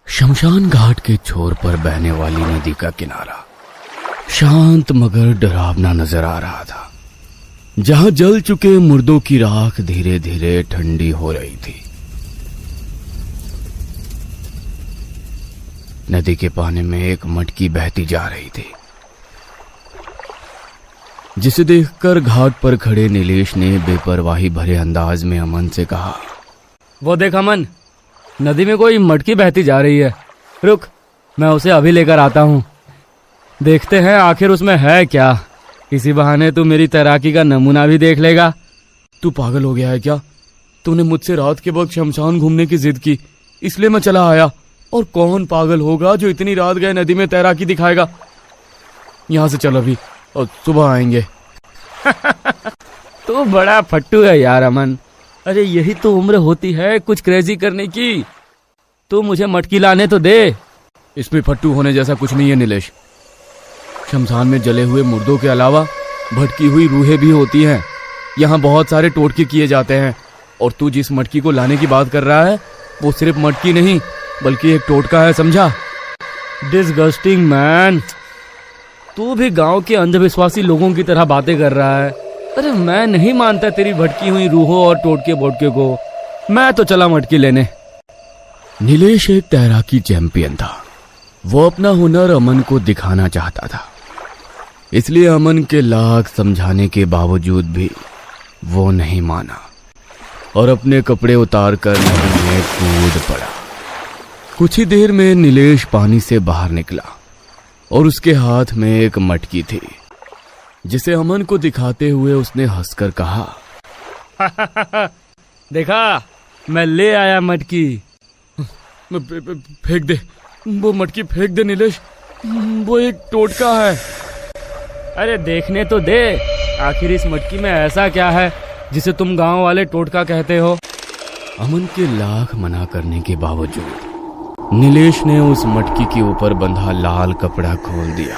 शमशान घाट के छोर पर बहने वाली नदी का किनारा शांत मगर डरावना नजर आ रहा था, जहां जल चुके मुर्दों की राख धीरे धीरे ठंडी हो रही थी। नदी के पानी में एक मटकी बहती जा रही थी, जिसे देखकर घाट पर खड़े नीलेश ने बेपरवाही भरे अंदाज में अमन से कहा, वो देख अमन, नदी में कोई मटकी बहती जा रही है। रुक, मैं उसे अभी लेकर आता हूँ। देखते हैं आखिर उसमें है क्या। इसी बहाने तू मेरी तैराकी का नमूना भी देख लेगा। तू पागल हो गया है क्या? तूने मुझसे रात के वक्त शमशान घूमने की जिद की, इसलिए मैं चला आया। और कौन पागल होगा जो इतनी रात गए नदी में तैराकी दिखाएगा। यहाँ से चल अभी, और सुबह आएंगे। तू बड़ा फट्टू है यार अमन। अरे यही तो उम्र होती है कुछ क्रेजी करने की। तू मुझे मटकी लाने तो दे। इसमें फट्टू होने जैसा कुछ नहीं है नीलेश। शमशान में जले हुए मुर्दों के अलावा भटकी हुई रूहें भी होती हैं। यहाँ बहुत सारे टोटके किए जाते हैं, और तू जिस मटकी को लाने की बात कर रहा है वो सिर्फ मटकी नहीं बल्कि एक टोटका है, समझा? Disgusting man. तू भी गांव के अंधविश्वासी लोगों की तरह बातें कर रहा है। अरे मैं नहीं मानता तेरी भटकी हुई रूहों और टोटके बोटके को। मैं तो चला मटकी लेने। नीलेश एक तैराकी चैंपियन था। वो अपना हुनर अमन को दिखाना चाहता था, इसलिए अमन के लाख समझाने के बावजूद भी वो नहीं माना और अपने कपड़े उतार कर नदी में कूद पड़ा। कुछ ही देर में नीलेश पानी से बाहर निकला और उसके हाथ में एक मटकी थी, जिसे अमन को दिखाते हुए उसने हंसकर कहा, देखा, मैं ले आया मटकी। फेंक दे वो मटकी, फेंक दे नीलेश, वो एक टोटका है। अरे देखने तो दे, आखिर इस मटकी में ऐसा क्या है जिसे तुम गांव वाले टोटका कहते हो। अमन के लाख मना करने के बावजूद नीलेश ने उस मटकी के ऊपर बंधा लाल कपड़ा खोल दिया।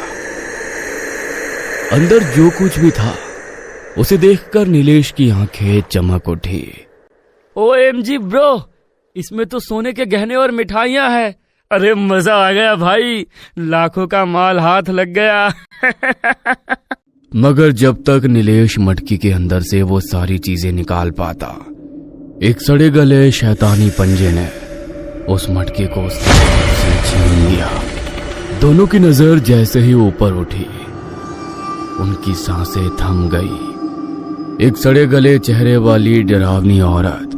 अंदर जो कुछ भी था उसे देखकर नीलेश की आंखें चमक उठी। OMG ब्रो, इसमें तो सोने के गहने और मिठाइयां हैं। अरे मजा आ गया भाई, लाखों का माल हाथ लग गया। मगर जब तक नीलेश मटकी के अंदर से वो सारी चीजें निकाल पाता, एक सड़े गले शैतानी पंजे ने उस मटके को उसके हाथ से छीन लिया। दोनों की नजर जैसे ही ऊपर उठी, उनकी सांसें थम गई। एक सड़े गले चेहरे वाली डरावनी औरत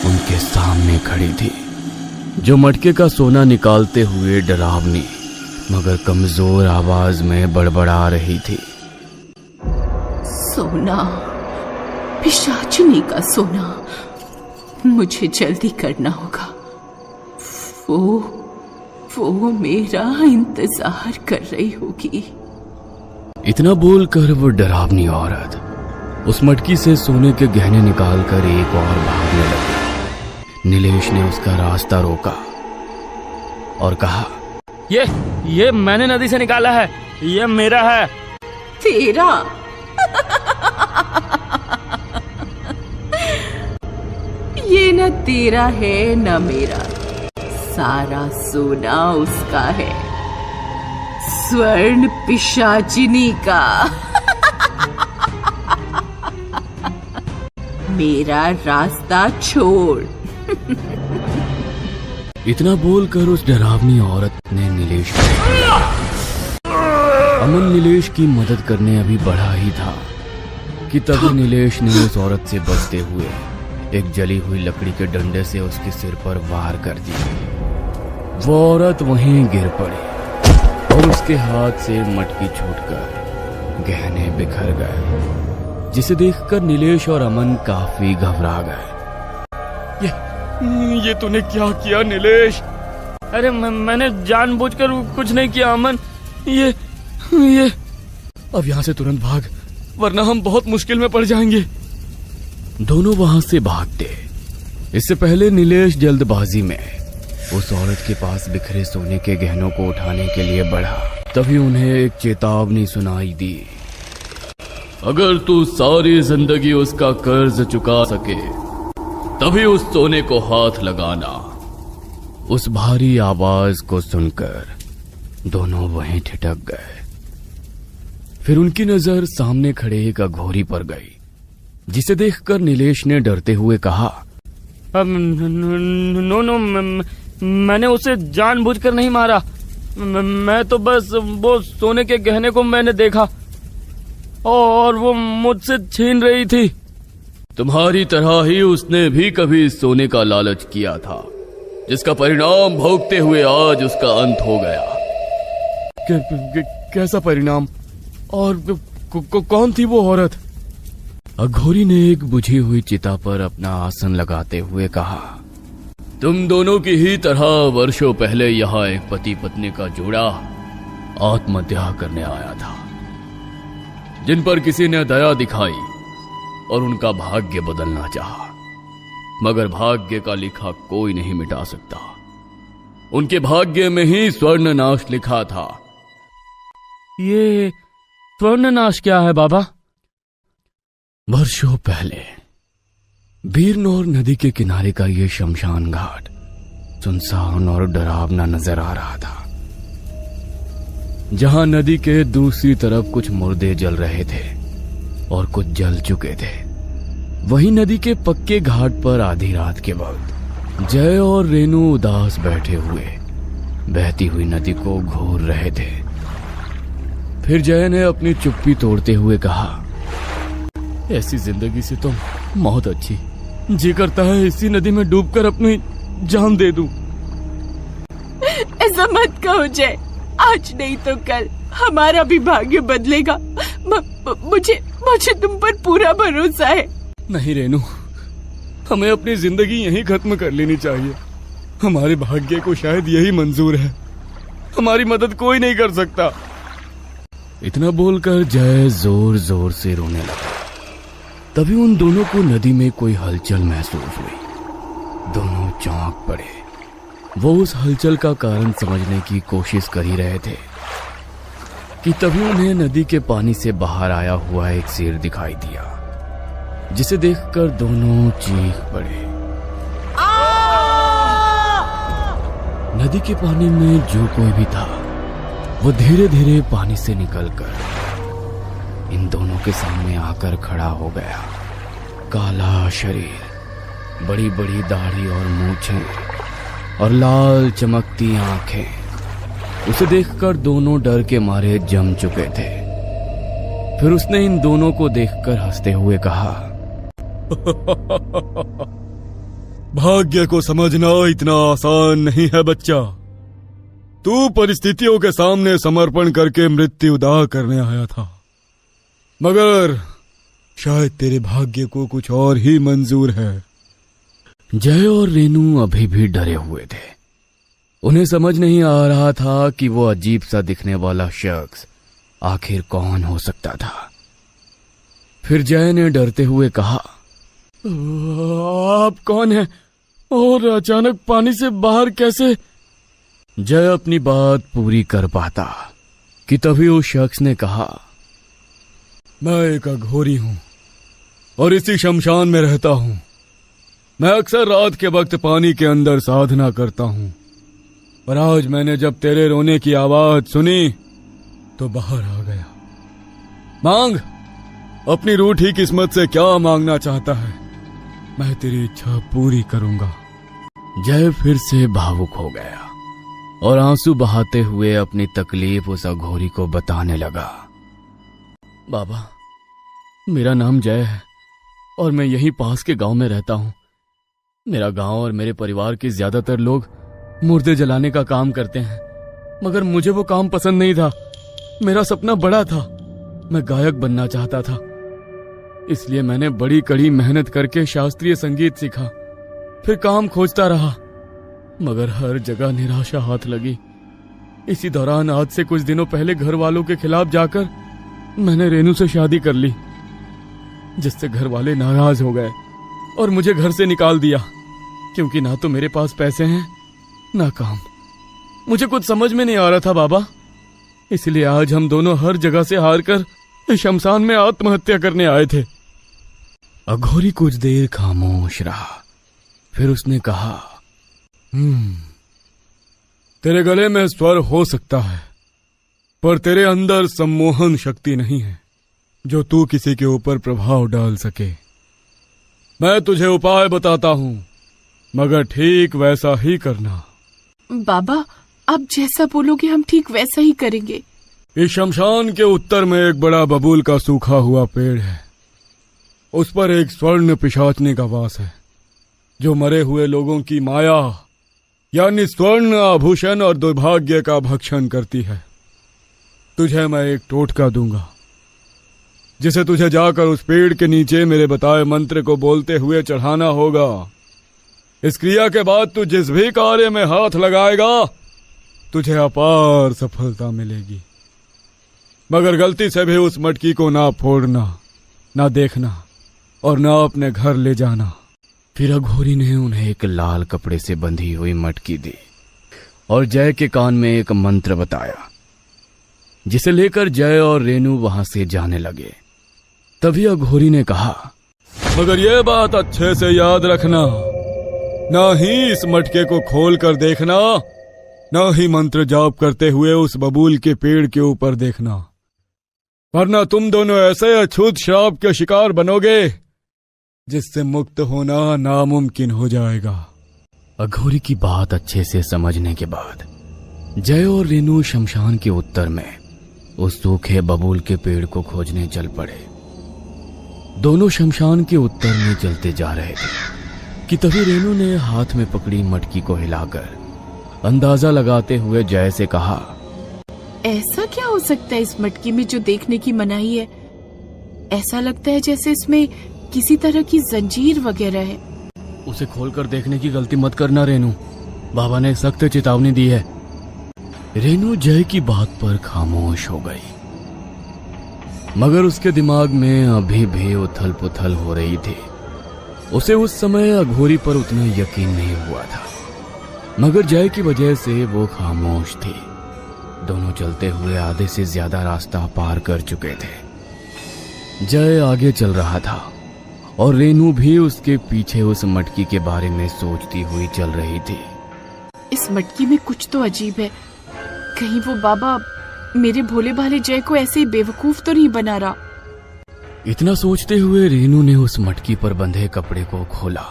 उनके सामने खड़ी थी, जो मटके का सोना निकालते हुए डरावनी मगर कमजोर आवाज में बड़बड़ा रही थी। सोना, पिशाचिनी का सोना, मुझे जल्दी करना होगा। वो मेरा इंतजार कर रही होगी। इतना बोलकर वो डरावनी औरत उस मटकी से सोने के गहने निकालकर एक और भागने लगी। नीलेश ने उसका रास्ता रोका और कहा, ये मैंने नदी से निकाला है, ये मेरा है। तेरा? ये न तेरा है न मेरा, सारा सोना उसका है, स्वर्ण पिशाचिनी का। मेरा रास्ता छोड़। इतना बोलकर उस डरावनी औरत ने नीलेश को, अमन नीलेश की मदद करने अभी बढ़ा ही था कि तभी नीलेश ने उस औरत से बचते हुए एक जली हुई लकड़ी के डंडे से उसके सिर पर वार कर दिया। वो औरत वहीं गिर पड़ी और उसके हाथ से मटकी छूटकर गहने बिखर गए, जिसे देखकर नीलेश और अमन काफी घबरा गए। ये तूने क्या किया नीलेश? अरे मैंने जानबूझकर कुछ नहीं किया अमन। ये अब यहाँ से तुरंत भाग, वरना हम बहुत मुश्किल में पड़ जाएंगे। दोनों वहां से भागते। इससे पहले नीलेश जल्दबाजी में उस औरत के पास बिखरे सोने के गहनों को उठाने के लिए बढ़ा, तभी उन्हें एक चेतावनी सुनाई दी। अगर तू सारी जिंदगी उसका कर्ज चुका सके तभी उस सोने को हाथ लगाना। उस भारी आवाज को सुनकर दोनों वहीं ठिठक गए। फिर उनकी नजर सामने खड़े एक अघोरी पर गई, जिसे देखकर नीलेश ने डरते हुए कहा, नो, मैंने उसे जानबूझकर नहीं मारा। मैं तो बस वो सोने के गहने को मैंने देखा और वो मुझसे छीन रही थी। तुम्हारी तरह ही उसने भी कभी सोने का लालच किया था, जिसका परिणाम भोगते हुए आज उसका अंत हो गया। कैसा परिणाम? और कौन थी वो औरत? अघोरी ने एक बुझी हुई चिता पर अपना आसन लगाते हुए कहा, तुम दोनों की ही तरह वर्षों पहले यहाँ एक पति पत्नी का जोड़ा आत्महत्या करने आया था, जिन पर किसी ने दया दिखाई और उनका भाग्य बदलना चाहा, मगर भाग्य का लिखा कोई नहीं मिटा सकता। उनके भाग्य में ही स्वर्ण नाश लिखा था। ये स्वर्ण नाश क्या है बाबा? वर्षों पहले बीरनौर नदी के किनारे का ये शमशान घाट सुनसान और डरावना नजर आ रहा था। जहां नदी के दूसरी तरफ कुछ मुर्दे जल रहे थे और कुछ जल चुके थे, वहीं नदी के पक्के घाट पर आधी रात के वक्त जय और रेनू उदास बैठे हुए बहती हुई नदी को घूर रहे थे। फिर जय ने अपनी चुप्पी तोड़ते हुए कहा, ऐसी जिंदगी से तो मौत अच्छी। जी करता है इसी नदी में डूबकर अपनी जान दे दूं। ऐसा मत कहो जय, आज नहीं तो कल हमारा भी भाग्य बदलेगा। मुझे तुम पर पूरा भरोसा है। नहीं रेनू, हमें अपनी जिंदगी यहीं खत्म कर लेनी चाहिए। हमारे भाग्य को शायद यही मंजूर है। हमारी मदद कोई नहीं कर सकता। इतना बोलकर जय जोर जोर से रोने लगा। तभी उन दोनों को नदी में कोई हलचल महसूस हुई। दोनों चौंक पड़े। वो उस हलचल का कारण समझने की कोशिश कर ही रहे थे कि तभी उन्हें नदी के पानी से बाहर आया हुआ एक शेर दिखाई दिया, जिसे देखकर दोनों चीख पड़े। नदी के पानी में जो कोई भी था वो धीरे धीरे पानी से निकलकर इन दोनों के सामने आकर खड़ा हो गया। काला शरीर, बड़ी बड़ी दाढ़ी और मूंछें और लाल चमकती आंखें। उसे देखकर दोनों डर के मारे जम चुके थे। फिर उसने इन दोनों को देखकर हंसते हुए कहा, भाग्य को समझना इतना आसान नहीं है बच्चा। तू परिस्थितियों के सामने समर्पण करके मृत्यु दाह करने आया था, मगर शायद तेरे भाग्य को कुछ और ही मंजूर है। जय और रेनू अभी भी डरे हुए थे। उन्हें समझ नहीं आ रहा था कि वो अजीब सा दिखने वाला शख्स आखिर कौन हो सकता था। फिर जय ने डरते हुए कहा, आप कौन हैं और अचानक पानी से बाहर कैसे? जय अपनी बात पूरी कर पाता कि तभी उस शख्स ने कहा, मैं एक अघोरी हूं और इसी शमशान में रहता हूं। मैं अक्सर रात के वक्त पानी के अंदर साधना करता हूं, पर आज मैंने जब तेरे रोने की आवाज सुनी तो बाहर आ गया। मांग, अपनी रूठी किस्मत से क्या मांगना चाहता है, मैं तेरी इच्छा पूरी करूंगा। जय फिर से भावुक हो गया और आंसू बहाते हुए अपनी तकलीफ उस अघोरी को बताने लगा। बाबा, मेरा नाम जय है और मैं यहीं पास के गांव में रहता हूं। मेरा गांव और मेरे परिवार के ज्यादातर लोग मुर्दे जलाने का काम करते हैं, मगर मुझे वो काम पसंद नहीं था। मेरा सपना बड़ा था, मैं गायक बनना चाहता था। इसलिए मैंने बड़ी कड़ी मेहनत करके शास्त्रीय संगीत सीखा। फिर काम खोजता रहा, मगर हर जगह निराशा हाथ लगी। इसी दौरान आज से कुछ दिनों पहले घर वालों के खिलाफ जाकर मैंने रेनू से शादी कर ली, जिससे घर वाले नाराज हो गए और मुझे घर से निकाल दिया, क्योंकि ना तो मेरे पास पैसे हैं ना काम। मुझे कुछ समझ में नहीं आ रहा था बाबा, इसलिए आज हम दोनों हर जगह से हार कर इस शमशान में आत्महत्या करने आए थे। अघोरी कुछ देर खामोश रहा, फिर उसने कहा, तेरे गले में स्वर हो सकता है, पर तेरे अंदर सम्मोहन शक्ति नहीं है जो तू किसी के ऊपर प्रभाव डाल सके। मैं तुझे उपाय बताता हूं, मगर ठीक वैसा ही करना। बाबा, आप जैसा बोलोगे हम ठीक वैसा ही करेंगे। इस शमशान के उत्तर में एक बड़ा बबूल का सूखा हुआ पेड़ है। उस पर एक स्वर्ण पिशाचनी का वास है, जो मरे हुए लोगों की माया यानी स्वर्ण आभूषण और दुर्भाग्य का भक्षण करती है। तुझे मैं एक टोटका दूंगा, जिसे तुझे जाकर उस पेड़ के नीचे मेरे बताए मंत्र को बोलते हुए चढ़ाना होगा। इस क्रिया के बाद तू जिस भी कार्य में हाथ लगाएगा तुझे अपार सफलता मिलेगी। मगर गलती से भी उस मटकी को ना फोड़ना, ना देखना और ना अपने घर ले जाना। फिर अघोरी ने उन्हें एक लाल कपड़े से बंधी हुई मटकी दी और जय के कान में एक मंत्र बताया, जिसे लेकर जय और रेनू वहां से जाने लगे। तभी अघोरी ने कहा, मगर यह बात अच्छे से याद रखना, ना ही इस मटके को खोल कर देखना, ना ही मंत्र जाप करते हुए उस बबूल के पेड़ के ऊपर देखना, वरना तुम दोनों ऐसे अछूत श्राप के शिकार बनोगे जिससे मुक्त होना नामुमकिन हो जाएगा। अघोरी की बात अच्छे से समझने के बाद जय और रेनू शमशान के उत्तर में उस सूखे बबूल के पेड़ को खोजने चल पड़े। दोनों शमशान के उत्तर में चलते जा रहे थे कि तभी रेनू ने हाथ में पकड़ी मटकी को हिलाकर अंदाजा लगाते हुए जय से कहा, ऐसा क्या हो सकता है इस मटकी में जो देखने की मनाही है? ऐसा लगता है जैसे इसमें किसी तरह की जंजीर वगैरह है। उसे खोलकर देखने की गलती मत करना रेनू, बाबा ने सख्त चेतावनी दी है। रेनू जय की बात पर खामोश हो गई, मगर उसके दिमाग में अभी भी उथल पुथल हो रही थी। उसे उस समय अघोरी पर उतना यकीन नहीं हुआ था, मगर जय की वजह से वो खामोश थी। दोनों चलते हुए आधे से ज्यादा रास्ता पार कर चुके थे। जय आगे चल रहा था और रेनू भी उसके पीछे उस मटकी के बारे में सोचती हुई चल रही थी। इस मटकी में कुछ तो अजीब है। कहीं वो बाबा मेरे भोले भाले जय को ऐसे ही बेवकूफ तो नहीं बना रहा। इतना सोचते हुए रेनू ने उस मटकी पर बंधे कपड़े को खोला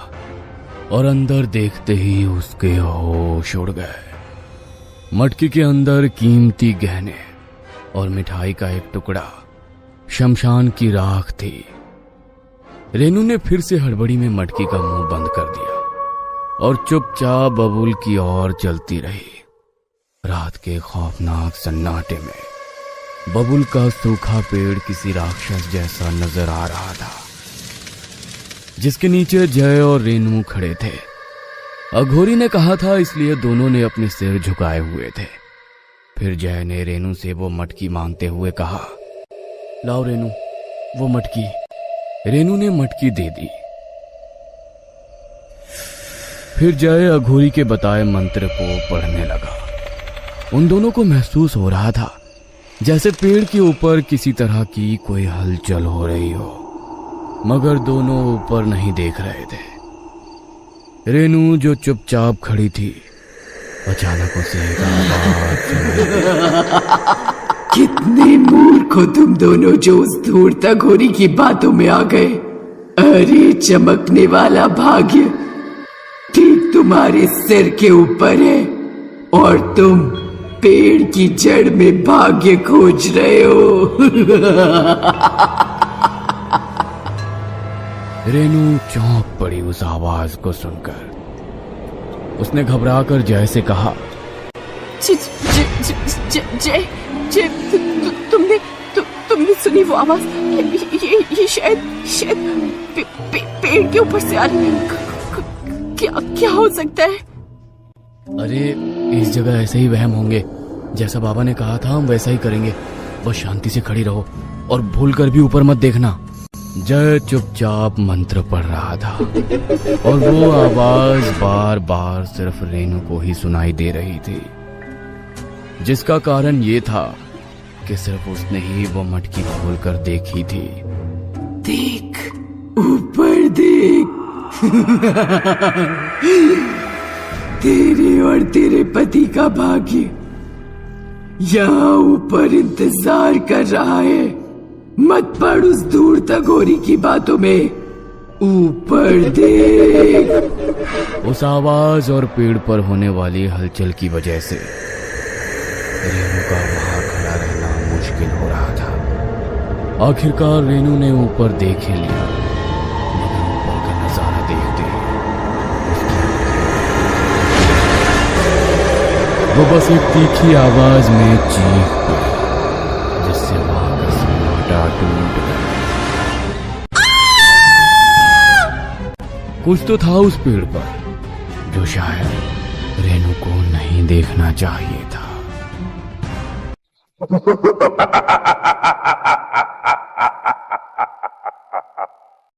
और अंदर देखते ही उसके होश उड़ गए। मटकी के अंदर कीमती गहने और मिठाई का एक टुकड़ा शमशान की राख थी। रेनू ने फिर से हड़बड़ी में मटकी का मुंह बंद कर दिया और चुपचाप बबूल की ओर चलती रही। रात के खौफनाक सन्नाटे में बबूल का सूखा पेड़ किसी राक्षस जैसा नजर आ रहा था, जिसके नीचे जय और रेनू खड़े थे। अघोरी ने कहा था, इसलिए दोनों ने अपने सिर झुकाए हुए थे। फिर जय ने रेनू से वो मटकी मांगते हुए कहा, लाओ रेनू वो मटकी। रेनू ने मटकी दे दी। फिर जय अघोरी के बताए मंत्र को पढ़ने लगा। उन दोनों को महसूस हो रहा था जैसे पेड़ के ऊपर किसी तरह की कोई हलचल हो रही हो, मगर दोनों ऊपर नहीं देख रहे थे। रेनू जो चुपचाप खड़ी थी, अचानक उसे एक आवाज सुनाई। कितने मूर्ख हो तुम दोनों जो उस धूर्त अघोरी की बातों में आ गए। अरे चमकने वाला भाग्य ठीक तुम्हारे सिर के ऊपर है और तुम पेड़ की जड़ में भाग्य खोज रहे हो। रेनू चौंक पड़ी उस आवाज को सुनकर। उसने घबराकर जय से कहा, जय तुमने सुनी वो आवाज? ये शायद पेड़ के ऊपर से आ रही है। क्या हो सकता है? अरे इस जगह ऐसे ही वहम होंगे। जैसा बाबा ने कहा था हम वैसा ही करेंगे। बस शांति से खड़ी रहो और भूल कर भी ऊपर मत देखना। जय चुपचाप मंत्र पढ़ रहा था और वो आवाज बार बार सिर्फ रेनू को ही सुनाई दे रही थी, जिसका कारण ये था कि सिर्फ उसने ही वो मटकी खोलकर देखी थी। देख, ऊपर देख। तेरे और तेरे पति का भाग्य यहाँ ऊपर इंतजार कर रहा है। मत पड़ उस दूर तक होरी की बातों में। ऊपर देख। उस आवाज और पेड़ पर होने वाली हलचल की वजह से रेनू का वहां खड़ा रहना मुश्किल हो रहा था। आखिरकार रेनू ने ऊपर देख ही लिया, मगर ऊपर का नजारा देखते ही वो बस एक तीखी आवाज में चीख पड़ी, जिससे वहां का सन्नाटा टूट गया। कुछ तो था उस पेड़ पर जो शायद रेनू को नहीं देखना चाहिए था।